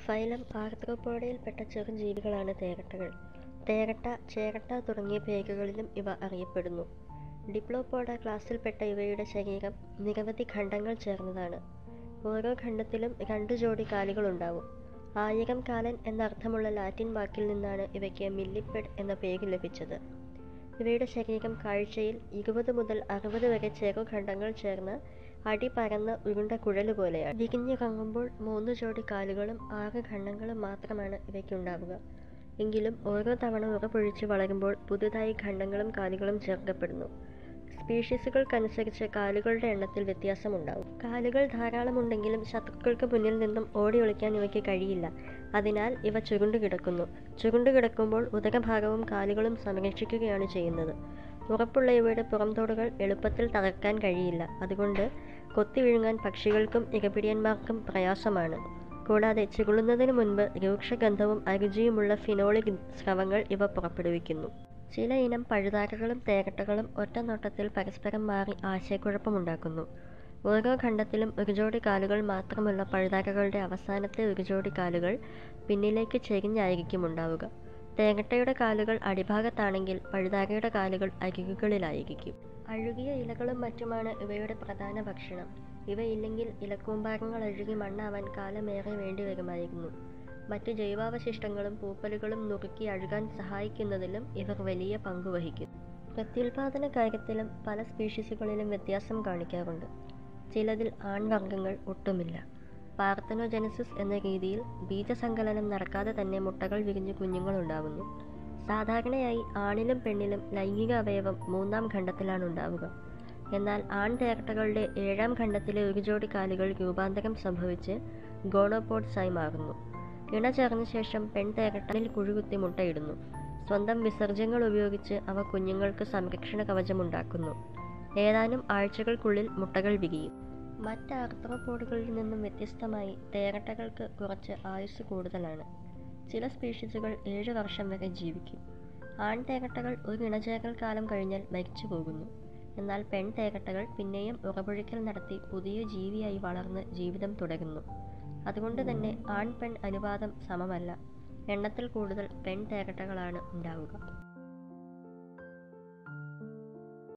Phylum ആർത്രോപോഡയിൽപ്പെട്ട ചെറുജീവികളാണ് തേരട്ടകൾ. തേരട്ട, ചേരട്ട തുടങ്ങിയ പേരുകളിലും ഇവ അറിയപ്പെടുന്നു. ഡിപ്ലോപോഡ ക്ലാസ്സിൽപ്പെട്ട ഇവയുടെ ശരീരം നിരവധി ഖണ്ഡങ്ങൾ ചേർന്നതാണ്. ഓരോ ഖണ്ഡത്തിലും 2 ജോഡി കാലുകളുണ്ടാവും. 1000 കാലൻ എന്നർത്ഥമുള്ള ലാറ്റിൻ വാക്കിൽ നിന്നാണ് ഇവയ്ക്ക് മില്ലിപ്പെഡ് എന്ന പേര് ലഭിച്ചത്. ഇവയുടെ ശരീരം കാഴ്ചയിൽ 20 മുതൽ 60 വരെ ചെറുഖണ്ഡങ്ങൾ ചേർന്ന് അടിപരന്ന ഉരുണ്ട കുഴലുപോലെയാണ്. വിരിഞ്ഞിറങ്ങുമ്പോൾ 3 ജോഡി കാലുകളും 6 ഖണ്ഡങ്ങളും മാത്രമാണ് ഇവയ്ക്കുണ്ടാവുക. എങ്കിലും ഓരോ തവണ ഉറപ്പൊഴിച്ച് വളരുമ്പോൾ പുതുതായി ഖണ്ഡങ്ങളും കാലുകളും ചേർക്കപ്പെടുന്നു. സ്പീഷീസുകൾക്കനുസരിച്ച് കാലുകളുടെ എണ്ണത്തിൽ വ്യത്യാസമുണ്ടാവും. കാലുകൾ ധാരാളമുണ്ടെങ്കിലും ശത്രുക്കൾക്ക് മുന്നിൽ നിന്നും ഓടി ഒളിക്കാൻ ഇവയ്ക്ക് കഴിയില്ല. അതിനാൽ ഇവ ചുരുണ്ടുകിടക്കുന്നു. ചുരുണ്ടുകിടക്കുമ്പോൾ ഉദരഭാഗവും കാലുകളും സംരക്ഷിക്കുകയാണ് ചെയ്യുന്നത്. ഉറപ്പുള്ള ഇവയുടെ പുറംതോടുകൾ എളുപ്പത്തിൽ തകർക്കാൻ കഴിയില്ല. അതുകൊണ്ട് കൊത്തി വിഴുങ്ങാൻ പക്ഷികൾക്കും ഇരപിടിയന്മാർക്കും പ്രയാസമാണ്. കൂടാതെ ചിരുളുന്നതിന് മുൻപ് രൂക്ഷഗന്ധവും അരുചിയുമുള്ള ഫിനോളിക് സ്രവങ്ങൾ ഇവ പുറപ്പെടുവിക്കുന്നു. ചില ഇനം പഴുതാരകളും തേരട്ടകളും ഒറ്റനോട്ടത്തിൽ പരസ്പരം മാറി ആശയക്കുഴപ്പമുണ്ടാക്കുന്നു. ഓരോ ഖണ്ഡത്തിലും 1 ജോഡി കാലുകൾ മാത്രമുള്ള പഴുതാരകളുടെ അവസാനത്തെ 1 ജോഡി കാലുകൾ പിന്നിലേക്ക് ചെരിഞ്ഞായിരിക്കും ഉണ്ടാവുക. തേരട്ടയുടെ കാലുകൾ അടിഭാഗത്താണെങ്കിൽ പഴുതാരയുടെ കാലുകൾ അരികുകളിലായിരിക്കും. അഴുകിയ ഇലകളും മറ്റുമാണ് ഇവയുടെ പ്രധാന ഭക്ഷണം. ഇവയില്ലെങ്കിൽ ഇലക്കൂമ്പാരങ്ങൾ അഴുകി മണ്ണാവാൻ കാലമേറെ വേണ്ടിവരുമായിരുന്നു. മറ്റ് ജൈവാവശിഷ്ടങ്ങളും പൂപ്പലുകളും നുറുക്കി അഴുകാൻ സഹായിക്കുന്നതിലും ഇവർ വലിയ പങ്കുവഹിക്കുന്നു. പ്രത്യുൽപാദന കാര്യത്തിലും പല സ്പീഷീസുകളിലും വ്യത്യാസം കാണിക്കാറുണ്ട്. ചിലതിൽ ആൺവർഗ്ഗങ്ങൾ ഒട്ടുമില്ല. പാർത്തനോജെനസിസ് എന്ന രീതിയിൽ ബീജസങ്കലനം നടക്കാതെ തന്നെ മുട്ടകൾ വിരിഞ്ഞ് കുഞ്ഞുങ്ങളുണ്ടാവുന്നു. സാധാരണയായി ആണിലും പെണ്ണിലും ലൈംഗിക അവയവം 3-ാം ഖണ്ഡത്തിലാണ് ഉണ്ടാവുക. എന്നാൽ ആൺ തേരട്ടകളുടെ 7-ാം ഖണ്ഡത്തിലെ 1 ജോഡി കാലുകൾ രൂപാന്തരം സംഭവിച്ച് ഗോണോപോഡ്സായി മാറുന്നു. ഇണ ചേർന്ന ശേഷം പെൺ തേരട്ടയിൽ കുഴികുത്തി മുട്ടയിടുന്നു. സ്വന്തം വിസർജ്യങ്ങൾ ഉപയോഗിച്ച് അവ കുഞ്ഞുങ്ങൾക്ക് സംരക്ഷണ കവചമുണ്ടാക്കുന്നു. ഏതാനും ആഴ്ചകൾക്കുള്ളിൽ മുട്ടകൾ വിരിയും. മറ്റ് ആർത്രോപോഡുകളിൽ നിന്നും വ്യത്യസ്തമായി തേരട്ടകൾക്ക് കുറച്ച് ആയുസ്സ് കൂടുതലാണ്. ചില സ്പീഷീസുകൾ 7 വർഷം വരെ ജീവിക്കും. ആൺ തേരട്ടകൾ ഒരു ഇണചേരൽ കാലം കഴിഞ്ഞാൽ മരിച്ചു പോകുന്നു. എന്നാൽ പെൺ തേരട്ടകൾ പിന്നെയും ഉറപൊഴിക്കൽ നടത്തി പുതിയ ജീവിയായി വളർന്ന് ജീവിതം തുടരുന്നു. അതുകൊണ്ട് തന്നെ ആൺ പെൺ അനുപാതം സമമല്ല. എണ്ണത്തിൽ കൂടുതൽ പെൺ തേരട്ടകളാണ് ഉണ്ടാവുക.